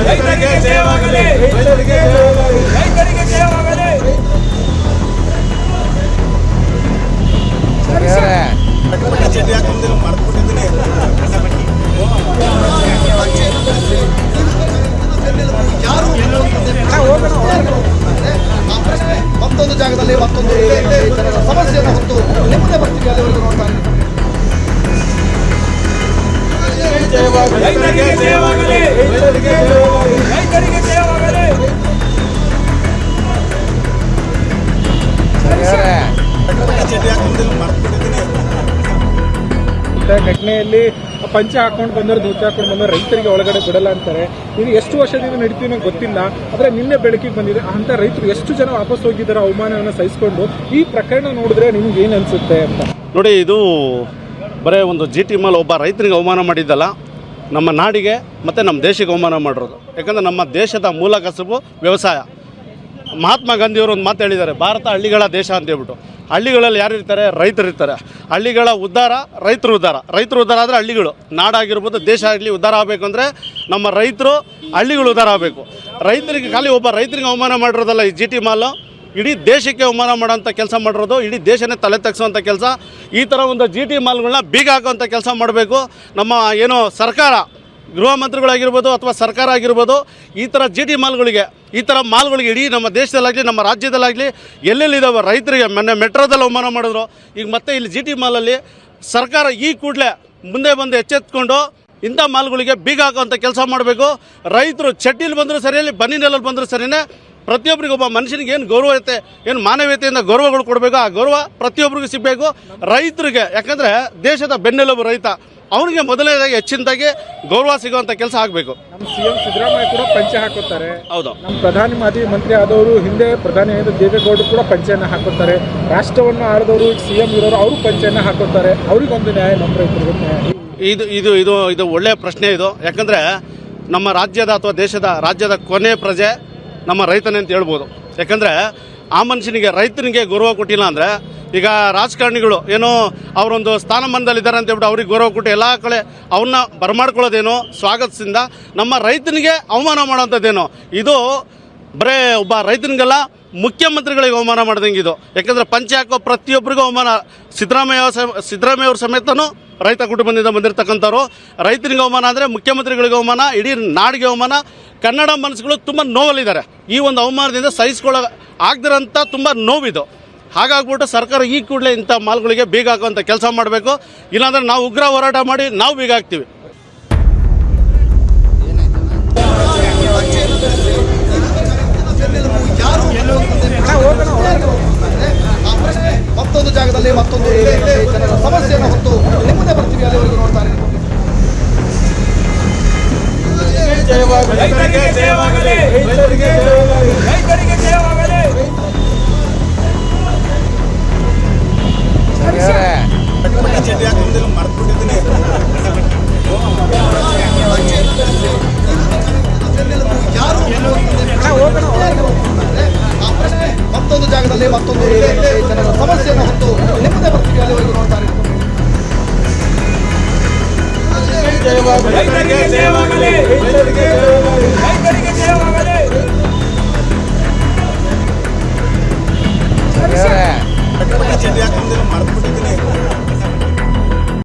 ರೈತರಿಗೆ ಜಯವಾಗಲಿ, ರೈತರಿಗೆ ಜಯವಾಗಲಿ, ರೈತರಿಗೆ ಜಯವಾಗಲಿ. ಚಡ್ಡಿ ಹಾಕೊಂಡಿಲ್ಲ ಮರ್ತ್ಬಿಟ್ಟಿದ್ದೀನಿ. ಮತ್ತೊಂದು ಜಾಗದಲ್ಲಿ ಮತ್ತೊಂದು ಸಮಸ್ಯೆಯನ್ನು ಹೊತ್ತು ನಿಮ್ಮದೇ ಬರ್ತೀವಿ ಅಲ್ಲಿವರೆಗೂ ನೋಡ್ತಾರೆ. ರೈತರಿಗೆ ಜಯವಾಗಲಿ, ರೈತರಿಗೆ ಜಯವಾಗಲಿ, ರೈತರಿಗೆ ಜಯವಾಗಲಿ. ಚಡ್ಡಿ ಹಾಕೊಂಡಿಲ್ಲ ಮರ್ತ್ಬಿಟ್ಟಿದ್ದೀನಿ. ಘಟನೆಯಲ್ಲಿ ಪಂಚೆ ಹಾಕೊಂಡು ಬಂದವರು ಧೋತಿ ಹಾಕೊಂಡು ಬಂದವರು ರೈತರಿಗೆ ಒಳಗಡೆ ಬಿಡಲ್ಲ ಅಂತಾರೆ. ಇದು ಎಷ್ಟು ವರ್ಷದಿಂದ ನಡೀತೀವಿ ನಂಗೆ ಗೊತ್ತಿಲ್ಲ. ಆದರೆ ನಿನ್ನೆ ಬೆಳಕಿಗೆ ಬಂದಿದೆ. ಅಂತ ರೈತರು ಎಷ್ಟು ಜನ ವಾಪಸ್ ಹೋಗಿದ್ದಾರೆ ಅವಮಾನವನ್ನು ಸಹಿಸಿಕೊಂಡು. ಈ ಪ್ರಕರಣ ನೋಡಿದ್ರೆ ನಿಮ್ಗೆ ಏನು ಅನಿಸುತ್ತೆ ಅಂತ ನೋಡಿ. ಇದು ಬರೀ ಒಂದು GT ಮಾಲ್ ಒಬ್ಬ ರೈತರಿಗೆ ಅವಮಾನ ಮಾಡಿದ್ದಲ್ಲ, ನಮ್ಮ ನಾಡಿಗೆ ಮತ್ತು ನಮ್ಮ ದೇಶಕ್ಕೆ ಅವಮಾನ ಮಾಡಿರೋದು. ಯಾಕಂದರೆ ನಮ್ಮ ದೇಶದ ಮೂಲ ಕಸುಬು ವ್ಯವಸಾಯ. ಮಹಾತ್ಮ ಗಾಂಧಿಯವರು ಒಂದು ಮಾತು ಹೇಳಿದ್ದಾರೆ, ಭಾರತ ಹಳ್ಳಿಗಳ ದೇಶ ಅಂತ ಹೇಳ್ಬಿಟ್ಟು. ಹಳ್ಳಿಗಳಲ್ಲಿ ಯಾರು ಇರ್ತಾರೆ? ರೈತರು ಇರ್ತಾರೆ. ಹಳ್ಳಿಗಳ ಉದ್ಧಾರ ರೈತರು ಉದ್ಧಾರ. ರೈತರು ಉದ್ಧಾರ ಆದರೆ ಹಳ್ಳಿಗಳು, ನಾಡಾಗಿರ್ಬೋದು, ದೇಶ ಆಗಲಿ ಉದ್ಧಾರ ಆಗಬೇಕು ಅಂದರೆ ನಮ್ಮ ರೈತರು, ಹಳ್ಳಿಗಳು ಉದ್ಧಾರ ಆಗಬೇಕು. ರೈತರಿಗೆ ಖಾಲಿ ಒಬ್ಬ ರೈತರಿಗೆ ಅವಮಾನ ಮಾಡಿರೋದಲ್ಲ ಈ GT ಮಾಲು, ಇಡೀ ದೇಶಕ್ಕೆ ಅವಮಾನ ಮಾಡೋಂಥ ಕೆಲಸ ಮಾಡಿರೋದು. ಇಡೀ ದೇಶನೇ ತಲೆ ತಗ್ಸೋವಂಥ ಕೆಲಸ. ಈ ಥರ ಒಂದು GT ಮಾಲ್ಗಳನ್ನ ಬೀಗ ಹಾಕೋವಂಥ ಕೆಲಸ ಮಾಡಬೇಕು. ನಮ್ಮ ಏನೋ ಸರ್ಕಾರ, ಗೃಹ ಮಂತ್ರಿಗಳಾಗಿರ್ಬೋದು ಅಥವಾ ಸರ್ಕಾರ ಆಗಿರ್ಬೋದು, ಈ ಥರ GT ಮಾಲ್ಗಳಿಗೆ, ಈ ಥರ ಮಾಲ್ಗಳಿಗೆ ಇಡೀ ನಮ್ಮ ದೇಶದಲ್ಲಾಗಲಿ ನಮ್ಮ ರಾಜ್ಯದಲ್ಲಾಗಲಿ ಎಲ್ಲೆಲ್ಲಿದ್ದಾವೆ ರೈತರಿಗೆ ಮೊನ್ನೆ ಮೆಟ್ರೋದಲ್ಲಿ ಅವಮಾನ ಮಾಡಿದ್ರು. ಈಗ ಮತ್ತೆ ಇಲ್ಲಿ GT ಮಾಲಲ್ಲಿ ಸರ್ಕಾರ ಈ ಕೂಡಲೇ ಮುಂದೆ ಬಂದು ಎಚ್ಚೆತ್ಕೊಂಡು ಇಂಥ ಮಾಲ್ಗಳಿಗೆ ಬೀಗ ಹಾಕೋವಂಥ ಕೆಲಸ ಮಾಡಬೇಕು. ರೈತರು ಚಡ್ಡಿಲಿ ಬಂದರೂ ಸರಿಯಲ್ಲಿ, ಬನ್ನಿನಲ್ಲಿ ಬಂದರೂ ಸರಿಯೇ, ಪ್ರತಿಯೊಬ್ಬರಿಗೂ ಒಬ್ಬ ಮನುಷ್ಯನಿಗೆ ಏನು ಗೌರವತೆ, ಏನು ಮಾನವೀಯತೆಯಿಂದ ಗೌರವಗಳು ಕೊಡಬೇಕು, ಆ ಗೌರವ ಪ್ರತಿಯೊಬ್ಬರಿಗೂ ಸಿಗಬೇಕು. ರೈತರಿಗೆ, ಯಾಕಂದರೆ ದೇಶದ ಬೆನ್ನೆಲುಬು ರೈತ, ಅವನಿಗೆ ಮೊದಲನೇದಾಗಿ ಹೆಚ್ಚಿನದಾಗಿ ಗೌರವ ಸಿಗುವಂಥ ಕೆಲಸ ಆಗಬೇಕು. ನಮ್ಮ CM ಸಿದ್ದರಾಮಯ್ಯ ಕೂಡ ಪಂಚೆ ಹಾಕೋತಾರೆ. ಹೌದು. ನಮ್ಮ ಪ್ರಧಾನಿ ಮಾಜಿ ಮಂತ್ರಿ ಆದವರು, ಹಿಂದೆ ಪ್ರಧಾನಿ ಆದ ದೇವೇಗೌಡರು ಕೂಡ ಪಂಚೆಯನ್ನು ಹಾಕೋತಾರೆ. ರಾಷ್ಟ್ರವನ್ನು ಆಳಿದವರು CM ಇರೋರು ಅವರು ಪಂಚೆಯನ್ನು ಹಾಕೋತಾರೆ. ಅವ್ರಿಗೊಂದು ನ್ಯಾಯ, ನಮ್ಮ ರೈತರಿಗೂ ನ್ಯಾಯ. ಇದು ಇದು ಇದು ಇದು ಒಳ್ಳೆಯ ಪ್ರಶ್ನೆ ಇದು. ಯಾಕಂದರೆ ನಮ್ಮ ರಾಜ್ಯದ ಅಥವಾ ದೇಶದ ರಾಜ್ಯದ ಕೊನೆ ಪ್ರಜೆ ನಮ್ಮ ರೈತನೇ ಅಂತ ಹೇಳ್ಬೋದು. ಯಾಕಂದರೆ ಆ ಮನುಷ್ಯನಿಗೆ, ರೈತನಿಗೆ ಗೌರವ ಕೊಟ್ಟಿಲ್ಲ ಅಂದರೆ, ಈಗ ರಾಜಕಾರಣಿಗಳು ಏನೋ ಅವರೊಂದು ಸ್ಥಾನಮಾನದಲ್ಲಿದ್ದಾರೆ ಅಂತ ಹೇಳ್ಬಿಟ್ಟು ಅವ್ರಿಗೆ ಗೌರವ ಕೊಟ್ಟು ಎಲ್ಲ ಕಡೆ ಅವನ್ನ ಬರಮಾಡ್ಕೊಳ್ಳೋದೇನೋ ಸ್ವಾಗತದಿಂದ, ನಮ್ಮ ರೈತನಿಗೆ ಅವಮಾನ ಮಾಡೋಂಥದ್ದೇನೋ ಇದು ಬರೇ ಒಬ್ಬ ರೈತನಿಗೆಲ್ಲ ಮುಖ್ಯಮಂತ್ರಿಗಳಿಗೆ ಅವಮಾನ ಮಾಡ್ದಂಗೆ ಇದು. ಯಾಕಂದರೆ ಪಂಚೆ ಹಾಕೋ ಪ್ರತಿಯೊಬ್ಬರಿಗೂ ಅವಮಾನ. ಸಿದ್ದರಾಮಯ್ಯವ್ರ ಸಮೇತನೂ ರೈತ ಕುಟುಂಬದಿಂದ ಬಂದಿರತಕ್ಕಂಥವ್ರು. ರೈತನಿಗೆ ಅವಮಾನ ಅಂದರೆ ಮುಖ್ಯಮಂತ್ರಿಗಳಿಗೆ ಅವಮಾನ, ಇಡೀ ನಾಡಿಗೆ ಅವಮಾನ. ಕನ್ನಡ ಮನಸ್ಸುಗಳು ತುಂಬ ನೋವಲ್ಲಿದ್ದಾರೆ. ಈ ಒಂದು ಅವಮಾನದಿಂದ ಸಹಿಸ್ಕೊಳ್ಳೋ ಆಗದಿರೋಂಥ ತುಂಬ ನೋವಿದು. ಹಾಗಾಗ್ಬಿಟ್ಟು ಸರ್ಕಾರ ಈ ಕೂಡಲೇ ಇಂಥ ಮಾಲ್ಗಳಿಗೆ ಬೀಗ ಹಾಕುವಂಥ ಕೆಲಸ ಮಾಡಬೇಕು. ಇಲ್ಲಾಂದರೆ ನಾವು ಉಗ್ರ ಹೋರಾಟ ಮಾಡಿ ನಾವು ಬೀಗ ಹಾಕ್ತೀವಿ. ಮತ್ತೊಂದು ಜಾಗದಲ್ಲಿ ಮತ್ತೊಂದು ಸಮಸ್ಯೆಯನ್ನು ಹೊತ್ತು ನಿಮ್ಮದೇ ಬರ್ತೀವಿ ಅಲ್ಲಿವರೆಗೂ ನೋಡ್ತಾರೆ. ರೈತರಿಗೆ ಜಯವಾಗಲಿ, ರೈತರಿಗೆ ಜಯವಾಗಲಿ, ರೈತರಿಗೆ ಜಯವಾಗಲಿ. ಚಡ್ಡಿ ಹಾಕೊಂಡಿಲ್ಲ ಮರ್ತ್ಬಿಟ್ಟಿದ್ದೀನಿ. ಮತ್ತೊಂದು ಜಾಗದಲ್ಲಿ ಮತ್ತೊಂದು ಸಮಸ್ಯೆಯನ್ನು ಹೊತ್ತು ನಿಮ್ಮದೇ ಬರ್ತೀವಿ ಅಲ್ಲಿವರೆಗೂ ನೋಡ್ತಾರೆ. ರೈತರಿಗೆ ಜಯವಾಗಲಿ, ರೈತರಿಗೆ ಜಯವಾಗಲಿ.